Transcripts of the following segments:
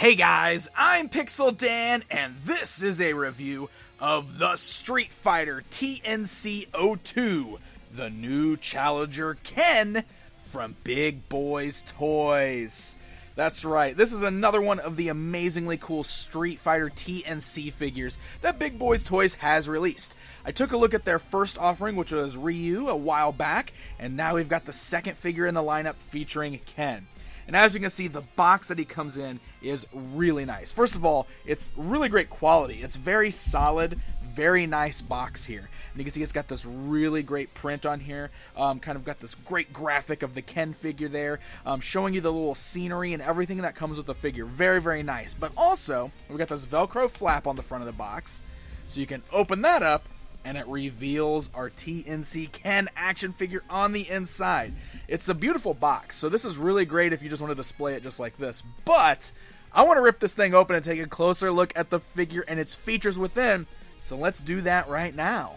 Hey guys, I'm Pixel Dan, and this is a review of the Street Fighter TNC-02, the new challenger Ken from BigBoysToys. That's right, this is another one of the amazingly cool Street Fighter TNC figures that BigBoysToys has released. I took a look at their first offering, which was Ryu, a while back, and now we've got the second figure in the lineup featuring Ken. And as you can see, the box that he comes in is really nice. First of all, it's really great quality. It's very solid, very nice box here. And you can see it's got this really great print on here. Kind of got this great graphic of the Ken figure there, showing you the little scenery and everything that comes with the figure. Very, very nice. But also, we've got this Velcro flap on the front of the box. So you can open that up, and it reveals our TNC Ken action figure on the inside. It's a beautiful box, so this is really great if you just want to display it just like this. But I want to rip this thing open and take a closer look at the figure and its features within, so let's do that right now.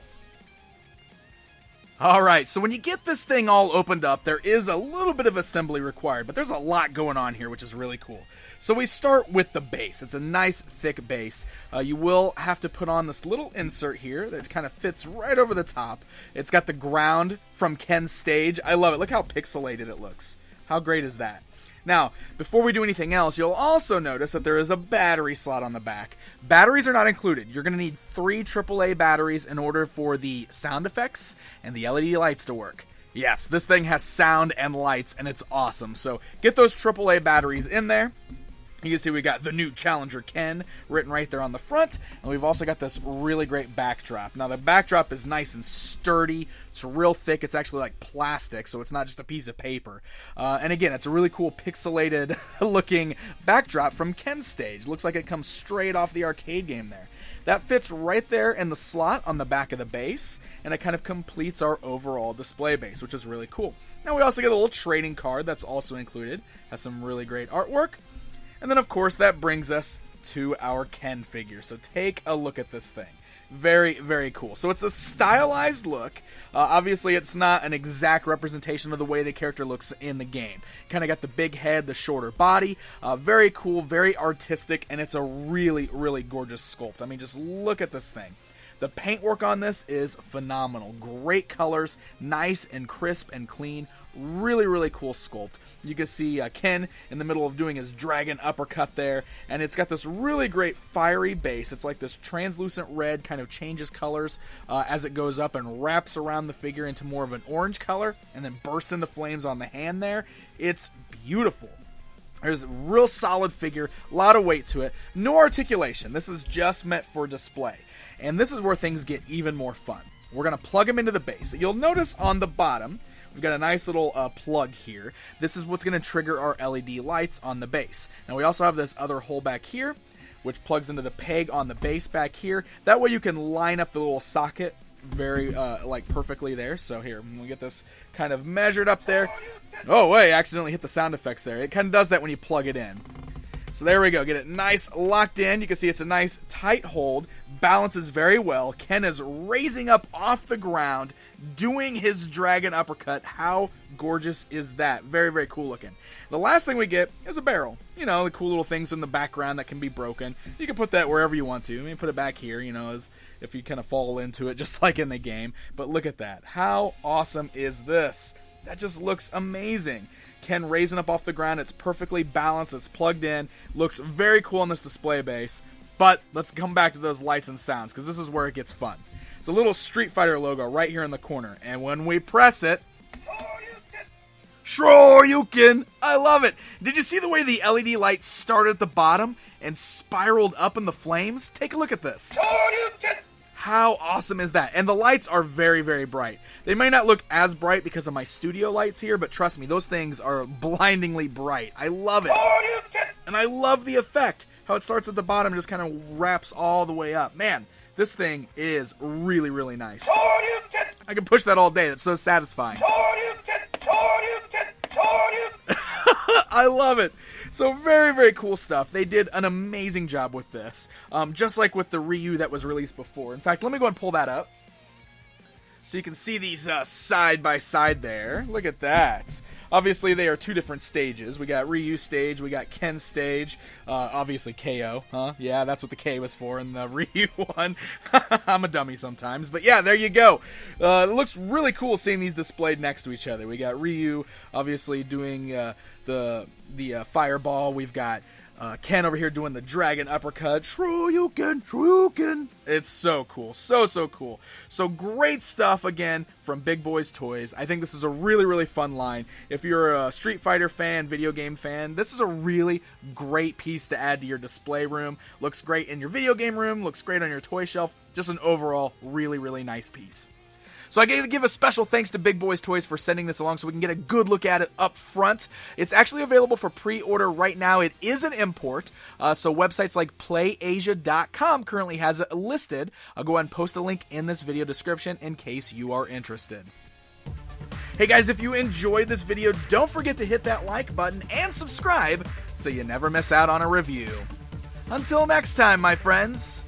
Alright, so when you get this thing all opened up, there is a little bit of assembly required, but there's a lot going on here, which is really cool. So we start with the base. It's a nice, thick base. You will have to put on this little insert here that kind of fits right over the top. It's got the ground from Ken's stage. I love it. Look how pixelated it looks. How great is that? Now, before we do anything else, you'll also notice that there is a battery slot on the back. Batteries are not included. You're going to need 3 AAA batteries in order for the sound effects and the LED lights to work. Yes, this thing has sound and lights, and it's awesome. So get those AAA batteries in there. You can see we got the new challenger Ken written right there on the front, and we've also got this really great backdrop. Now the backdrop is nice and sturdy. It's real thick. It's actually like plastic, so it's not just a piece of paper. And again, it's a really cool pixelated looking backdrop from Ken's stage. Looks like it comes straight off the arcade game there. That fits right there in the slot on the back of the base, and it kind of completes our overall display base, which is really cool. Now we also get a little trading card that's also included. Has some really great artwork. And then, of course, that brings us to our Ken figure. So take a look at this thing. Very, very cool. So it's a stylized look. Obviously, it's not an exact representation of the way the character looks in the game. Kind of got the big head, the shorter body. Very cool, very artistic, and it's a really, really gorgeous sculpt. I mean, just look at this thing. The paintwork on this is phenomenal. Great colors, nice and crisp and clean. Really, really cool sculpt. You can see Ken in the middle of doing his dragon uppercut there, and it's got this really great fiery base. It's like this translucent red, kind of changes colors as it goes up and wraps around the figure into more of an orange color, and then bursts into flames on the hand there. It's beautiful. There's a real solid figure, a lot of weight to it. No articulation. This is just meant for display. And this is where things get even more fun. We're going to plug him into the base. You'll notice on the bottom, we've got a nice little plug here. This is what's going to trigger our LED lights on the base. Now we also have this other hole back here, which plugs into the peg on the base back here. That way you can line up the little socket very like perfectly there. So here, we'll get this kind of measured up there. Oh wait, I accidentally hit the sound effects there. It kind of does that when you plug it in. So there we go, get it nice locked in. You can see it's a nice tight hold, balances very well. Ken is raising up off the ground, doing his dragon uppercut. How gorgeous is that? Very, very cool looking. The last thing we get is a barrel. You know, the cool little things in the background that can be broken. You can put that wherever you want to. I mean, put it back here, you know, as if you kind of fall into it, just like in the game. But look at that. How awesome is this? That just looks amazing. Ken raising up off the ground. It's perfectly balanced. It's plugged in. Looks very cool on this display base. But let's come back to those lights and sounds, because this is where it gets fun. It's a little Street Fighter logo right here in the corner. And when we press it, Shoryuken! I love it! Did you see the way the LED lights started at the bottom and spiraled up in the flames? Take a look at this. Shoryuken! How awesome is that? And the lights are very, very bright. They may not look as bright because of my studio lights here, but trust me, those things are blindingly bright. I love it. And I love the effect. How it starts at the bottom and just kind of wraps all the way up. Man, this thing is really, really nice. I can push that all day. It's so satisfying. I love it. So very, very cool stuff. They did an amazing job with this. Just like with the Ryu that was released before. In fact, let me go and pull that up. So you can see these side by side there. Look at that. Obviously, they are two different stages. We got Ryu stage, we got Ken stage, obviously KO, huh? Yeah, that's what the K was for in the Ryu one. I'm a dummy sometimes, but yeah, there you go. It looks really cool seeing these displayed next to each other. We got Ryu, obviously, doing the fireball. We've got Ken over here doing the dragon uppercut. Shuriken. It's so cool. So cool. So great stuff again from BigBoysToys. I think this is a really, really fun line. If you're a Street Fighter fan, video game fan, this is a really great piece to add to your display room. Looks great in your video game room. Looks great on your toy shelf. Just an overall really, really nice piece. So I got to give a special thanks to BigBoysToys for sending this along so we can get a good look at it up front. It's actually available for pre-order right now. It is an import, so websites like PlayAsia.com currently has it listed. I'll go ahead and post a link in this video description in case you are interested. Hey guys, if you enjoyed this video, don't forget to hit that like button and subscribe so you never miss out on a review. Until next time, my friends.